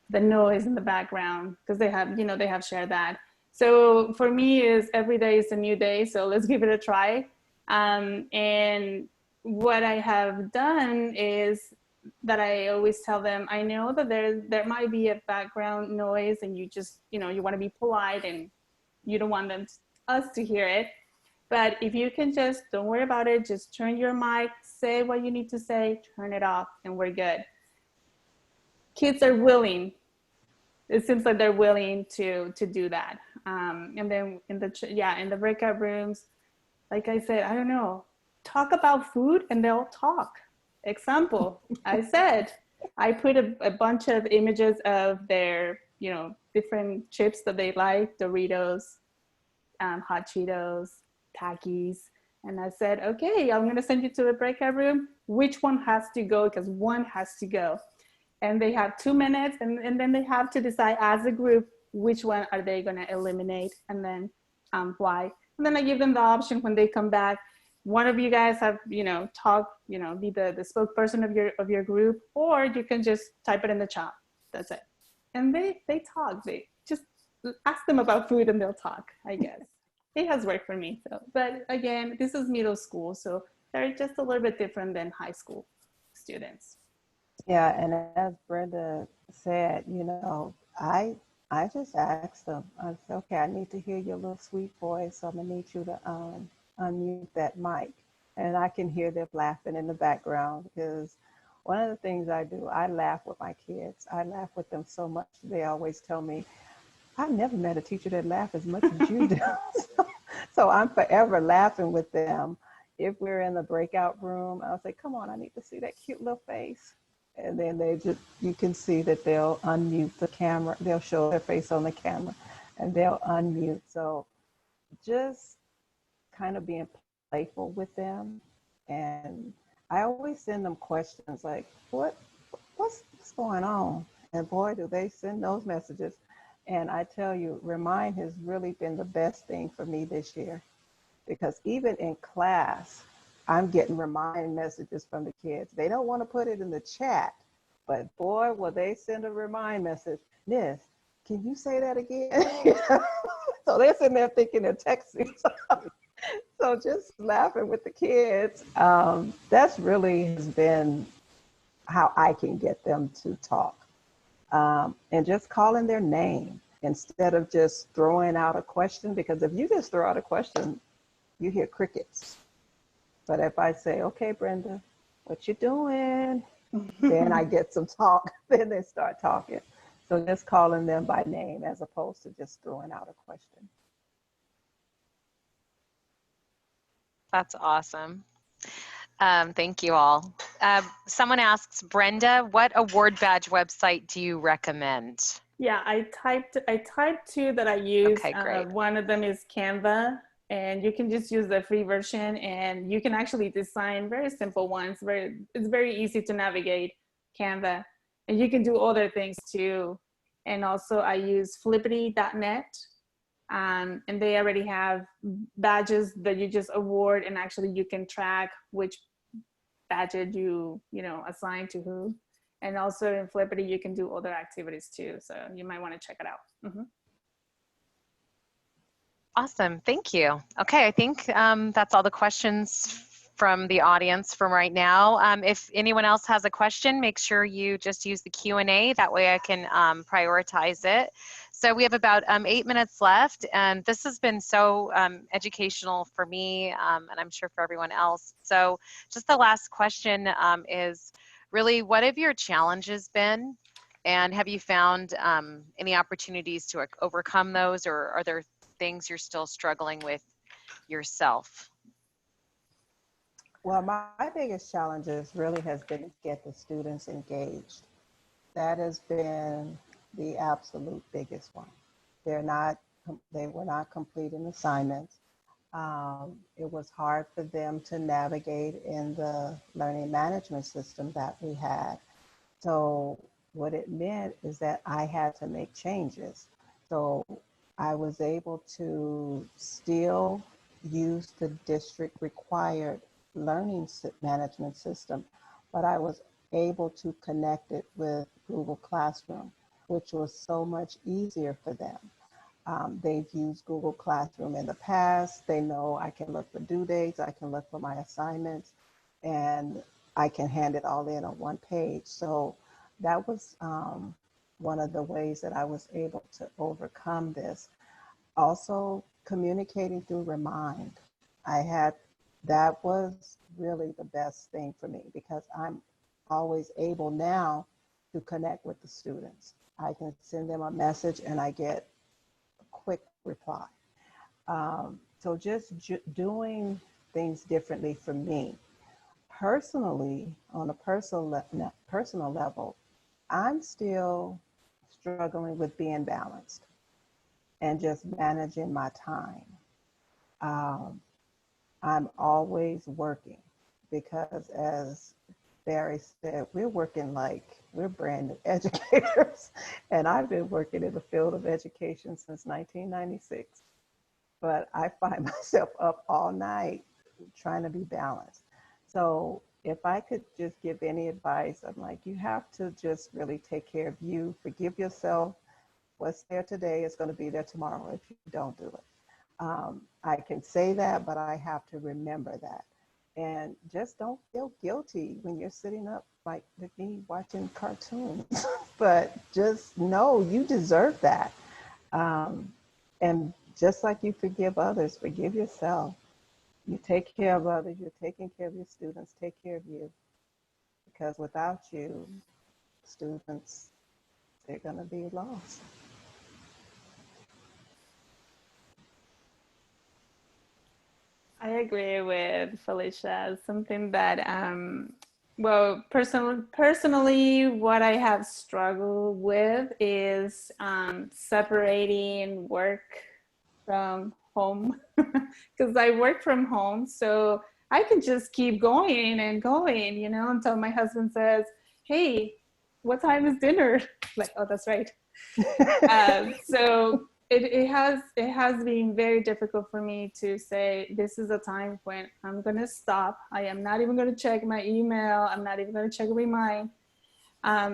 the noise in the background, because they have shared that. So for me, is every day is a new day. So let's give it a try. And what I have done is that I always tell them, I know that there might be a background noise, and you just you want to be polite and you don't want us to hear it. But if you can just, don't worry about it, just turn your mic, say what you need to say, turn it off, and we're good. Kids are willing. It seems like they're willing to do that. And then in the breakout rooms, like I said, I don't know, talk about food and they'll talk. Example, I put a bunch of images of their, different chips that they like, Doritos, Hot Cheetos, Takis. And I said, okay, I'm going to send you to the breakout room. Which one has to go? Because one has to go. And they have 2 minutes, and then they have to decide as a group, which one are they going to eliminate, and then why. And then I give them the option when they come back. One of you guys have, talk, be the spokesperson of your group, or you can just type it in the chat. That's it. And they talk. They just ask them about food and they'll talk, I guess. It has worked for me. So, but again, this is middle school, so they're just a little bit different than high school students. Yeah, and as Brenda said, I'm I just asked them, I said, okay, I need to hear your little sweet voice, so I'm gonna need you to unmute that mic. And I can hear them laughing in the background because one of the things I do, I laugh with my kids. I laugh with them so much. They always tell me, I've never met a teacher that laughs as much as you do. So I'm forever laughing with them. If we're in the breakout room, I'll say, come on, I need to see that cute little face. And then you can see that they'll unmute the camera. They'll show their face on the camera and they'll unmute. So just kind of being playful with them. And I always send them questions like, what's going on? And boy, do they send those messages. And I tell you, Remind has really been the best thing for me this year, because even in class, I'm getting Remind messages from the kids. They don't want to put it in the chat, but boy, will they send a Remind message. Miss, can you say that again? So they're sitting there thinking they're texting. So just laughing with the kids, that's really has been how I can get them to talk. And just calling their name instead of just throwing out a question, because if you just throw out a question, you hear crickets. But if I say, okay, Brenda, what you doing? Then I get some talk, then they start talking. So just calling them by name as opposed to just throwing out a question. That's awesome. Thank you all. Someone asks, Brenda, what award badge website do you recommend? Yeah, I typed two that I use. Okay, great. One of them is Canva, and you can just use the free version, and you can actually design very simple ones. It's very easy to navigate Canva, and you can do other things too. And also I use flippity.net, and they already have badges that you just award, and actually you can track which badge you assign to who. And also in Flippity, you can do other activities too. So you might want to check it out. Mm-hmm. Awesome, thank you. Okay, I think that's all the questions from the audience from right now. If anyone else has a question, make sure you just use the Q&A. That way I can prioritize it. So we have about 8 minutes left, and this has been so educational for me, and I'm sure for everyone else. So just the last question is really, what have your challenges been? And have you found any opportunities to overcome those, or are there things you're still struggling with yourself? Well, my biggest challenges really has been to get the students engaged. That has been the absolute biggest one. They were not completing assignments. It was hard for them to navigate in the learning management system that we had. So what it meant is that I had to make changes. So I was able to still use the district required learning management system, but I was able to connect it with Google Classroom, which was so much easier for them. They've used Google Classroom in the past. They know I can look for due dates, I can look for my assignments, and I can hand it all in on one page. So that was one of the ways that I was able to overcome this. Also, communicating through Remind. That was really the best thing for me, because I'm always able now to connect with the students. I can send them a message and I get a quick reply. So just doing things differently for me. Personally, on a personal level, I'm still struggling with being balanced and just managing my time. I'm always working, because as Barry said, we're working like we're brand new educators. And I've been working in the field of education since 1996. But I find myself up all night trying to be balanced. So if I could just give any advice, I'm like, you have to just really take care of you, forgive yourself. What's there today is going to be there tomorrow if you don't do it. I can say that, but I have to remember that. And just don't feel guilty when you're sitting up like with me watching cartoons. But just know you deserve that. And just like you forgive others, forgive yourself. You take care of others, you're taking care of your students, take care of you. Because without you, students, they're going to be lost. I agree with Felicia. Something that, well, personally, what I have struggled with is separating work from home because I work from home. So I can just keep going and going, you know, until my husband says, "Hey, what time is dinner?" Like, oh, that's right. So it has been very difficult for me to say this is a time when I'm going to stop. I am not even going to check my email. I'm not even going to check Remind,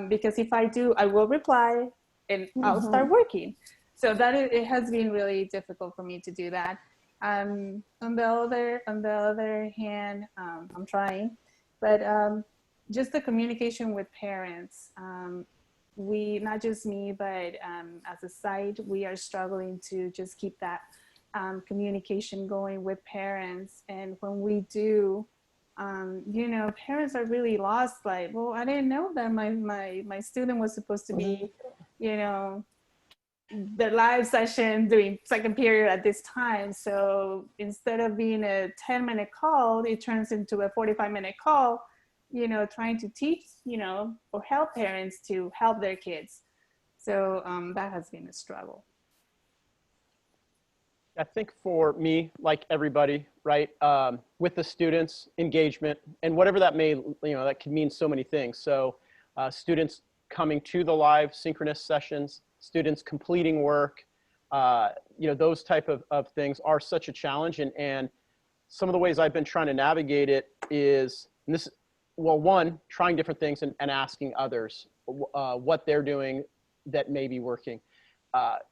because if I do, I will reply and I'll start working. So it has been really difficult for me to do that. On the other hand, I'm trying, but just the communication with parents. We, not just me, but as a site, we are struggling to just keep that communication going with parents. And when we do, you know, parents are really lost. Like, well, I didn't know that my student was supposed to be, you know, the live session doing second period at this time. So instead of being a 10-minute call, it turns into a 45-minute call, you know, trying to teach, you know, or help parents to help their kids. So that has been a struggle. I think for me, like everybody, right, with the students, engagement, and whatever that may, you know, that can mean so many things. So students coming to the live synchronous sessions, students completing work, you know, those type of things are such a challenge. And some of the ways I've been trying to navigate it is, and this, well, one, trying different things and asking others what they're doing that may be working.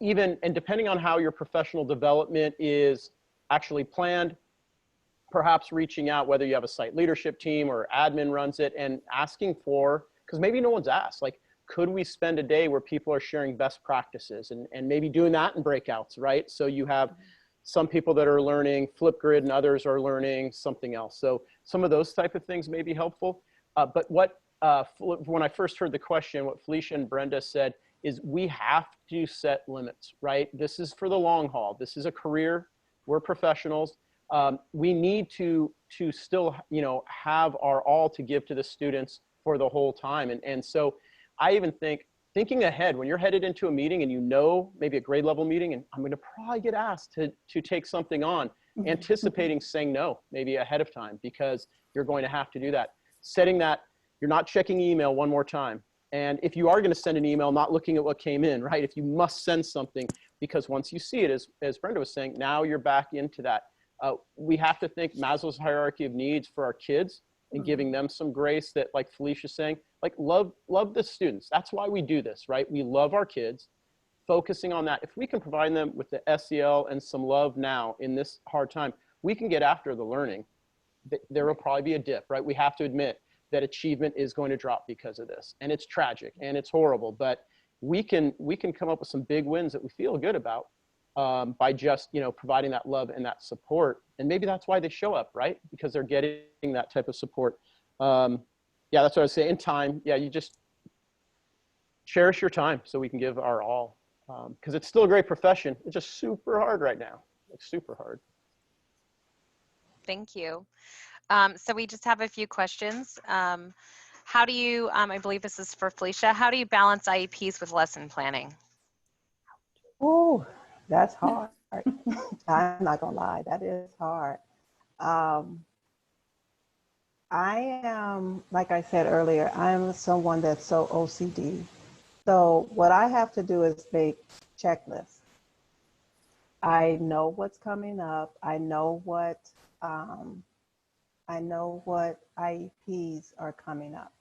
Even, and depending on how your professional development is actually planned, perhaps reaching out, whether you have a site leadership team or admin runs it, and asking for, because maybe no one's asked, like, could we spend a day where people are sharing best practices and maybe doing that in breakouts, right? So you have some people that are learning Flipgrid and others are learning something else. So some of those type of things may be helpful. But what, when I first heard the question, what Felicia and Brenda said is we have to set limits, right? This is for the long haul. This is a career. We're professionals. We need to still, you know, have our all to give to the students for the whole time. And so I even think, thinking ahead, when you're headed into a meeting and you know, maybe a grade level meeting, and I'm gonna probably get asked to take something on, anticipating saying no, maybe ahead of time, because you're going to have to do that. Setting that, you're not checking email one more time. And if you are gonna send an email, not looking at what came in, right? If you must send something, because once you see it, as Brenda was saying, now you're back into that. We have to think Maslow's hierarchy of needs for our kids and giving them some grace that, like Felicia's saying, like love the students. That's why we do this, right? We love our kids, focusing on that. If we can provide them with the SEL and some love now in this hard time, we can get after the learning. There will probably be a dip, right? We have to admit that achievement is going to drop because of this. And it's tragic and it's horrible, but we can come up with some big wins that we feel good about by just, you know, providing that love and that support. And maybe that's why they show up, right? Because they're getting that type of support. Yeah, that's what I was saying. In time, yeah, you just cherish your time so we can give our all. Because it's still a great profession. It's just super hard right now. It's super hard. Thank you. So we just have a few questions. How do you, I believe this is for Felicia, how do you balance IEPs with lesson planning? Oh, that's hard. I'm not gonna lie, that is hard. I am, like I said earlier, I'm someone that's so OCD. So what I have to do is make checklists. I know what's coming up. I know what IEPs are coming up.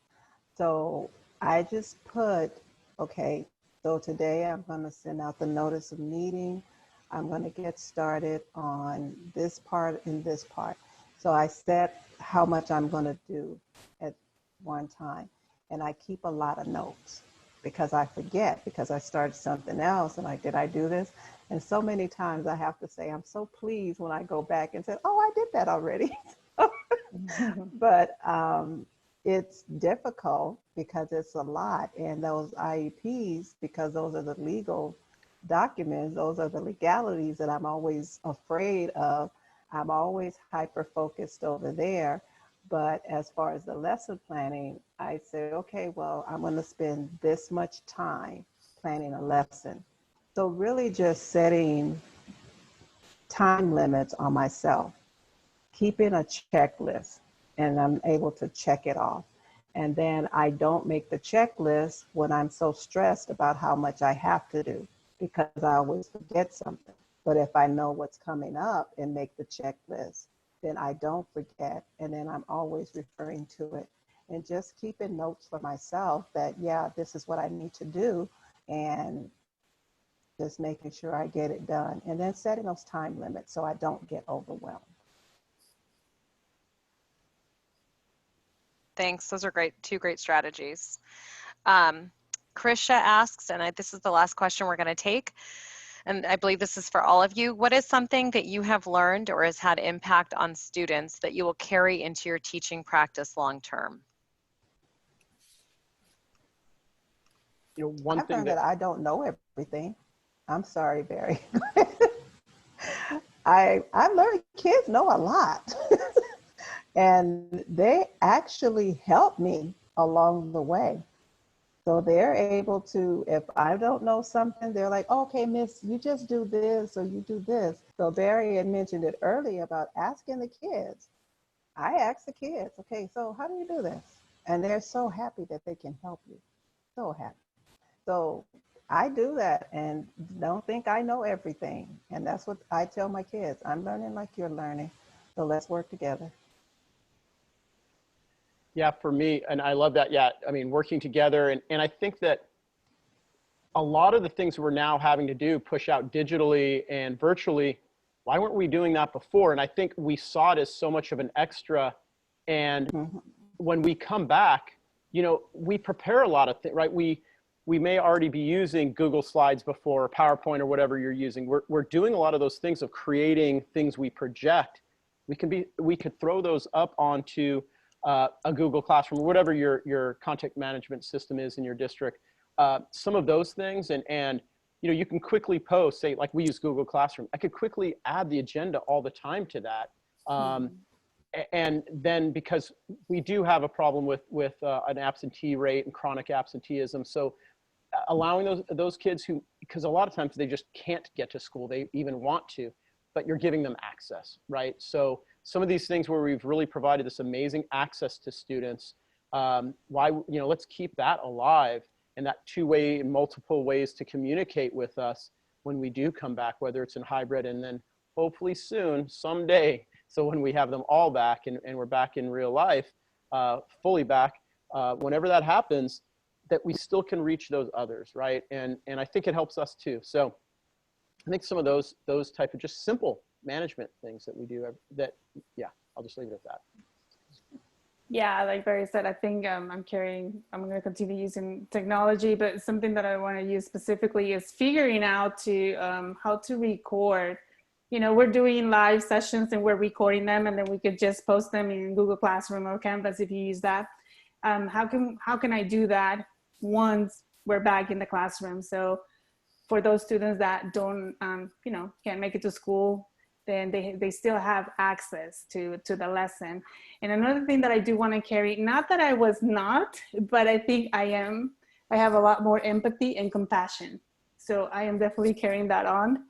So I just put, okay, so today I'm going to send out the notice of meeting. I'm going to get started on this part and this part. So I set how much I'm going to do at one time. And I keep a lot of notes because I forget, because I started something else and like, did I do this? And so many times I have to say, I'm so pleased when I go back and say, oh, I did that already. But it's difficult because it's a lot. And those IEPs, because those are the legal documents, those are the legalities that I'm always afraid of. I'm always hyper focused over there. But as far as the lesson planning, I say, okay, well, I'm going to spend this much time planning a lesson. So really just setting time limits on myself, keeping a checklist, and I'm able to check it off. And then I don't make the checklist when I'm so stressed about how much I have to do, because I always forget something. But if I know what's coming up and make the checklist, then I don't forget. And then I'm always referring to it and just keeping notes for myself that, yeah, this is what I need to do. And just making sure I get it done. And then setting those time limits so I don't get overwhelmed. Thanks. Those are great, two great strategies. Krisha asks, and this is the last question we're going to take, and I believe this is for all of you. What is something that you have learned or has had impact on students that you will carry into your teaching practice long term? You know, one I've thing learned that I don't know everything. I'm sorry, Barry. I've learned kids know a lot. And they actually help me along the way. So they're able to, if I don't know something, they're like, okay, miss, you just do this or you do this. So Barry had mentioned it earlier about asking the kids. I ask the kids, okay, so how do you do this? And they're so happy that they can help you. So happy. So I do that and don't think I know everything. And that's what I tell my kids. I'm learning like you're learning. So let's work together. Yeah, for me, and I love that. Yeah, I mean, working together. And I think that a lot of the things we're now having to do, push out digitally and virtually, why weren't we doing that before? And I think we saw it as so much of an extra. And when we come back, you know, we prepare a lot of things, right? We may already be using Google Slides before, or PowerPoint or whatever you're using. We're doing a lot of those things of creating things we project. We could throw those up onto a Google Classroom, or whatever your content management system is in your district. Some of those things, and you know, you can quickly post, say, like we use Google Classroom. I could quickly add the agenda all the time to that. And then, because we do have a problem with an absentee rate and chronic absenteeism, so allowing those kids who, because a lot of times they just can't get to school, they even want to, but you're giving them access, right? So some of these things where we've really provided this amazing access to students, let's keep that alive, and that two-way and multiple ways to communicate with us when we do come back, whether it's in hybrid and then hopefully soon, someday, so when we have them all back and we're back in real life, fully back, whenever that happens, that we still can reach those others, right? And I think it helps us too. So I think some of those type of just simple management things that we do yeah, I'll just leave it at that. Yeah, like Barry said, I think I'm going to continue using technology, but something that I want to use specifically is figuring out how to record. You know, we're doing live sessions and we're recording them, and then we could just post them in Google Classroom or Canvas if you use that. How can I do that once we're back in the classroom? So for those students that don't, can't make it to school, then they still have access to the lesson. And another thing that I do want to carry, not that I was not, but I think I have a lot more empathy and compassion. So I am definitely carrying that on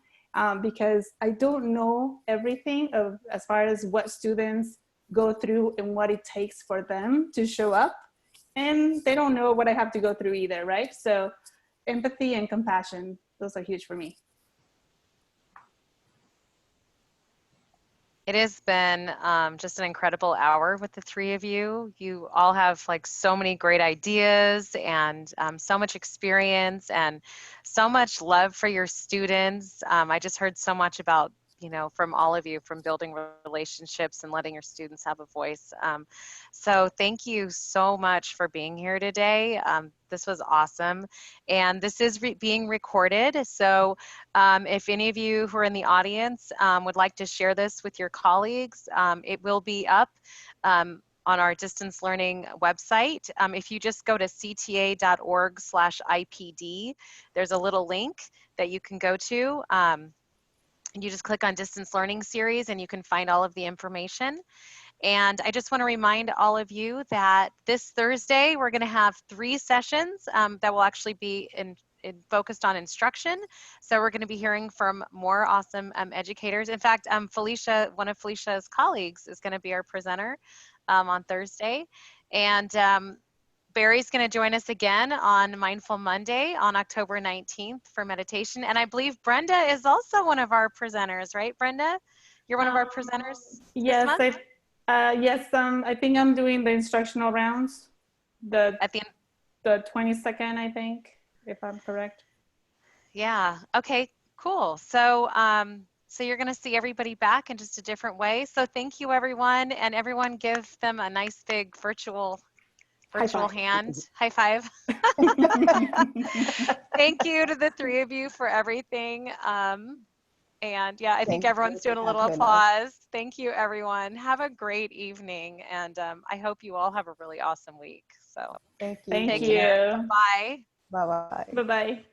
because I don't know everything as far as what students go through and what it takes for them to show up. And they don't know what I have to go through either, right? So empathy and compassion, those are huge for me. It has been just an incredible hour with the three of you. You all have like so many great ideas and so much experience and so much love for your students. I just heard so much about you know, from all of you, from building relationships and letting your students have a voice. So thank you so much for being here today. This was awesome. And this is being recorded. So if any of you who are in the audience would like to share this with your colleagues, it will be up on our distance learning website. If you just go to cta.org/IPD, there's a little link that you can go to. And you just click on distance learning series and you can find all of the information. And I just want to remind all of you that this Thursday, we're going to have 3 sessions that will actually be focused on instruction. So we're going to be hearing from more awesome educators. In fact, Felicia, one of Felicia's colleagues, is going to be our presenter on Thursday. And Barry's going to join us again on Mindful Monday on October 19th for meditation. And I believe Brenda is also one of our presenters, right, Brenda? You're one of our presenters Yes, this month? I think I'm doing the instructional rounds, At the end. the 22nd, I think, if I'm correct. Yeah, okay, cool. So, so you're going to see everybody back in just a different way. So thank you, everyone. And everyone give them a nice big virtual hand. High five. Thank you to the 3 of you for everything. And yeah, I think everyone's doing a little applause. Thank you, everyone. Have a great evening. And I hope you all have a really awesome week. So Thank you. Thank take you. care. Bye. Bye-bye. Bye-bye.